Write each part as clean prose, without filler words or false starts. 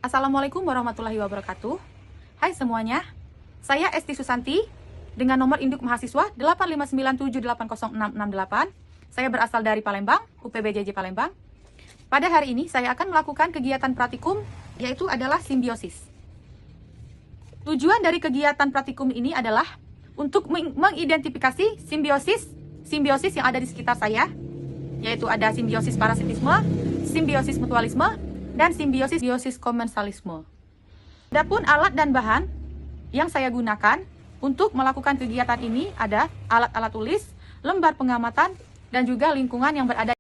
Assalamualaikum warahmatullahi wabarakatuh. Hai semuanya, saya Esti Susanti dengan nomor induk mahasiswa 859780668. Saya berasal dari Palembang, UPBJJ Palembang. Pada hari ini saya akan melakukan kegiatan praktikum, yaitu adalah simbiosis. Tujuan dari kegiatan praktikum ini adalah untuk mengidentifikasi simbiosis yang ada di sekitar saya, yaitu ada simbiosis parasitisme, simbiosis mutualisme, dan simbiosis komensalisme. Adapun alat dan bahan yang saya gunakan untuk melakukan kegiatan ini ada alat-alat tulis, lembar pengamatan, dan juga lingkungan yang berada.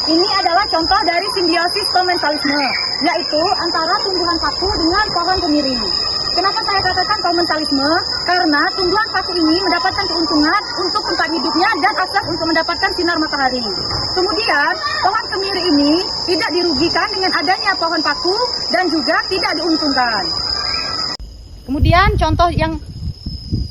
Ini adalah contoh dari simbiosis komensalisme, yaitu antara tumbuhan paku dengan pohon kemiri. Kenapa saya katakan komensalisme? Karena tumbuhan paku ini mendapatkan keuntungan untuk tempat hidupnya dan akses untuk mendapatkan sinar matahari. Kemudian, pohon kemiri ini tidak dirugikan dengan adanya pohon paku dan juga tidak diuntungkan. Kemudian, contoh yang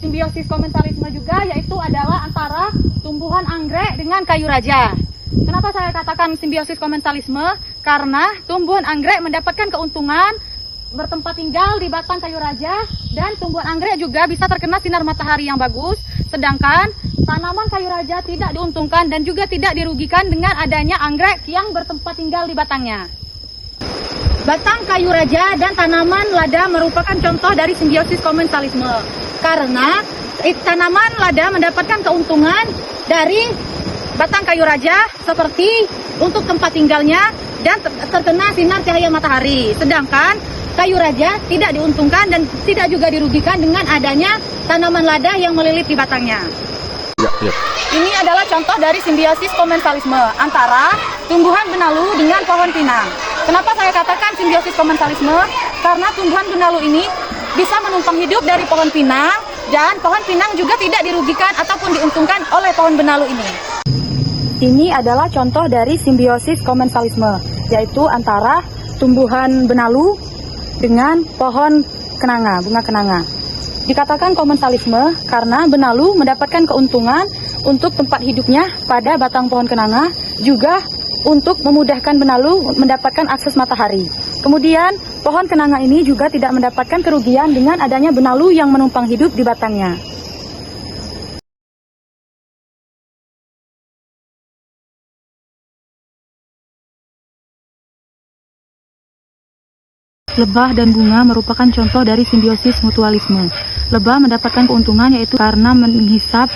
simbiosis komensalisme juga yaitu adalah antara tumbuhan anggrek dengan kayu raja. Kenapa saya katakan simbiosis komensalisme? Karena tumbuhan anggrek mendapatkan keuntungan bertempat tinggal di batang kayu raja, dan tumbuhan anggrek juga bisa terkena sinar matahari yang bagus, sedangkan tanaman kayu raja tidak diuntungkan dan juga tidak dirugikan dengan adanya anggrek yang bertempat tinggal di batangnya. Batang kayu raja dan tanaman lada merupakan contoh dari simbiosis komensalisme, karena tanaman lada mendapatkan keuntungan dari batang kayu raja seperti untuk tempat tinggalnya dan terkena sinar cahaya matahari, sedangkan kayu raja tidak diuntungkan dan tidak juga dirugikan dengan adanya tanaman lada yang melilit di batangnya. Ini adalah contoh dari simbiosis komensalisme antara tumbuhan benalu dengan pohon pinang. Kenapa saya katakan simbiosis komensalisme? Karena tumbuhan benalu ini bisa menumpang hidup dari pohon pinang, dan pohon pinang juga tidak dirugikan ataupun diuntungkan oleh pohon benalu ini. Ini adalah contoh dari simbiosis komensalisme, yaitu antara tumbuhan benalu dengan pohon kenanga, bunga kenanga. Dikatakan komensalisme karena benalu mendapatkan keuntungan untuk tempat hidupnya pada batang pohon kenanga, juga untuk memudahkan benalu mendapatkan akses matahari. Kemudian, pohon kenanga ini juga tidak mendapatkan kerugian dengan adanya benalu yang menumpang hidup di batangnya. Lebah dan bunga merupakan contoh dari simbiosis mutualisme. Lebah mendapatkan keuntungan yaitu karena menghisap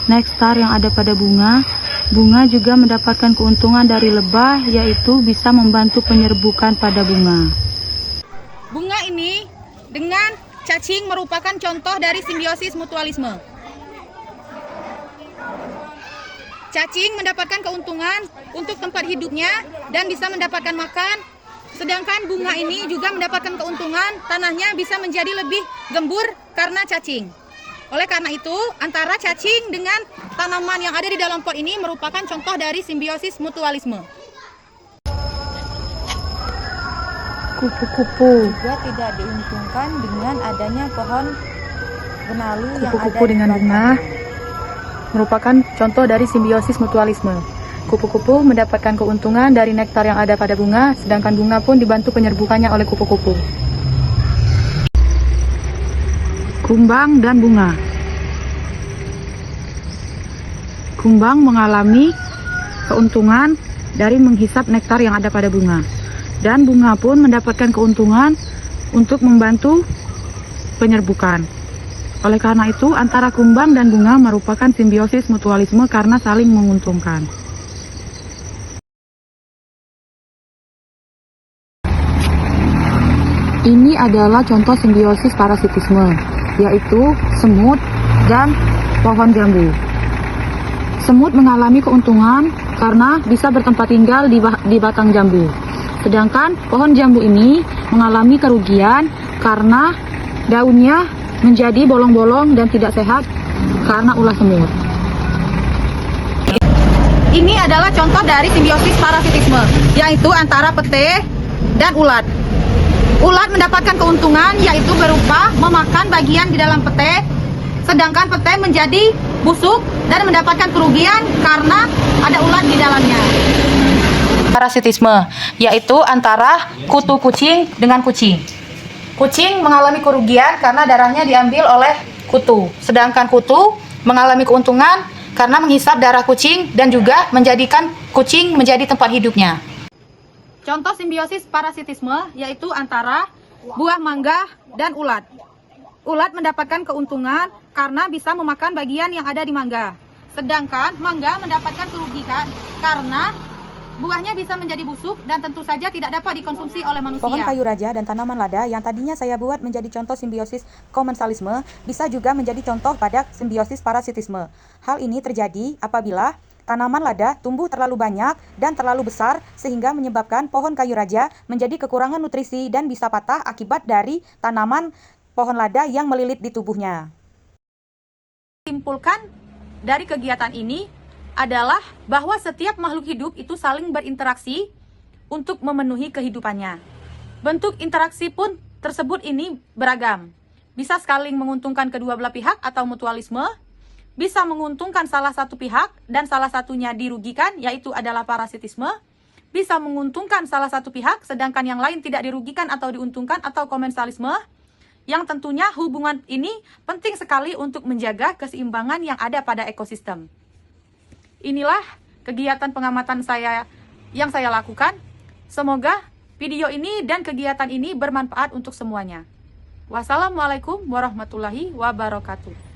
nektar yang ada pada bunga. Bunga juga mendapatkan keuntungan dari lebah, yaitu bisa membantu penyerbukan pada bunga. Bunga ini dengan cacing merupakan contoh dari simbiosis mutualisme. Cacing mendapatkan keuntungan untuk tempat hidupnya dan bisa mendapatkan makan. Sedangkan bunga ini juga mendapatkan keuntungan, tanahnya bisa menjadi lebih gembur karena cacing. Oleh karena itu, antara cacing dengan tanaman yang ada di dalam pot ini merupakan contoh dari simbiosis mutualisme. Kupu-kupu juga tidak diuntungkan dengan adanya pohon benalu yang ada dengan bunga. Merupakan contoh dari simbiosis mutualisme. Kupu-kupu mendapatkan keuntungan dari nektar yang ada pada bunga, sedangkan bunga pun dibantu penyerbukannya oleh kupu-kupu. Kumbang dan bunga. Kumbang mengalami keuntungan dari menghisap nektar yang ada pada bunga, dan bunga pun mendapatkan keuntungan untuk membantu penyerbukan. Oleh karena itu, antara kumbang dan bunga merupakan simbiosis mutualisme karena saling menguntungkan. Ini adalah contoh simbiosis parasitisme, yaitu semut dan pohon jambu. Semut mengalami keuntungan karena bisa bertempat tinggal di batang jambu. Sedangkan pohon jambu ini mengalami kerugian karena daunnya menjadi bolong-bolong dan tidak sehat karena ulah semut. Ini adalah contoh dari simbiosis parasitisme, yaitu antara pete dan ulat. Ulat mendapatkan keuntungan yaitu berupa memakan bagian di dalam pete, sedangkan pete menjadi busuk dan mendapatkan kerugian karena ada ulat di dalamnya. parasitisme, yaitu antara kutu kucing dengan kucing. Kucing mengalami kerugian karena darahnya diambil oleh kutu, sedangkan kutu mengalami keuntungan karena menghisap darah kucing dan juga menjadikan kucing menjadi tempat hidupnya. Contoh simbiosis parasitisme yaitu antara buah mangga dan ulat. Ulat mendapatkan keuntungan karena bisa memakan bagian yang ada di mangga. Sedangkan mangga mendapatkan kerugian karena buahnya bisa menjadi busuk dan tentu saja tidak dapat dikonsumsi oleh manusia. Pohon kayu raja dan tanaman lada yang tadinya saya buat menjadi contoh simbiosis komensalisme bisa juga menjadi contoh pada simbiosis parasitisme. Hal ini terjadi apabila tanaman lada tumbuh terlalu banyak dan terlalu besar sehingga menyebabkan pohon kayu raja menjadi kekurangan nutrisi dan bisa patah akibat dari tanaman pohon lada yang melilit di tubuhnya. Simpulkan dari kegiatan ini adalah bahwa setiap makhluk hidup itu saling berinteraksi untuk memenuhi kehidupannya. Bentuk interaksi pun tersebut ini beragam. Bisa saling menguntungkan kedua belah pihak atau mutualisme, bisa menguntungkan salah satu pihak dan salah satunya dirugikan, yaitu adalah parasitisme, bisa menguntungkan salah satu pihak sedangkan yang lain tidak dirugikan atau diuntungkan atau komensalisme, yang tentunya hubungan ini penting sekali untuk menjaga keseimbangan yang ada pada ekosistem. Inilah kegiatan pengamatan saya yang saya lakukan. Semoga video ini dan kegiatan ini bermanfaat untuk semuanya. Wassalamualaikum warahmatullahi wabarakatuh.